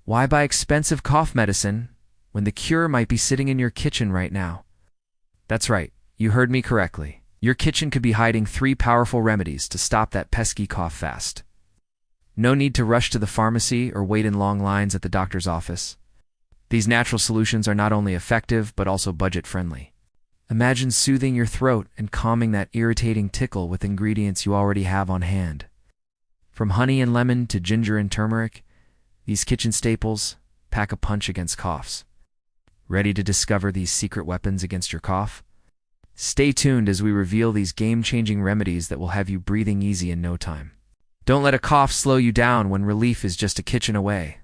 Why buy expensive cough medicine when the cure might be sitting in your kitchen right now? That's right, you heard me correctly. Your kitchen could be hiding 3 powerful remedies to stop that pesky cough fast. No need to rush to the pharmacy or wait in long lines at the doctor's office. These natural solutions are not only effective, but also budget-friendly. Imagine soothing your throat and calming that irritating tickle with ingredients you already have on hand. From honey and lemon to ginger and turmeric, these kitchen staples pack a punch against coughs. Ready to discover these secret weapons against your cough? Stay tuned as we reveal these game-changing remedies that will have you breathing easy in no time. Don't let a cough slow you down when relief is just a kitchen away.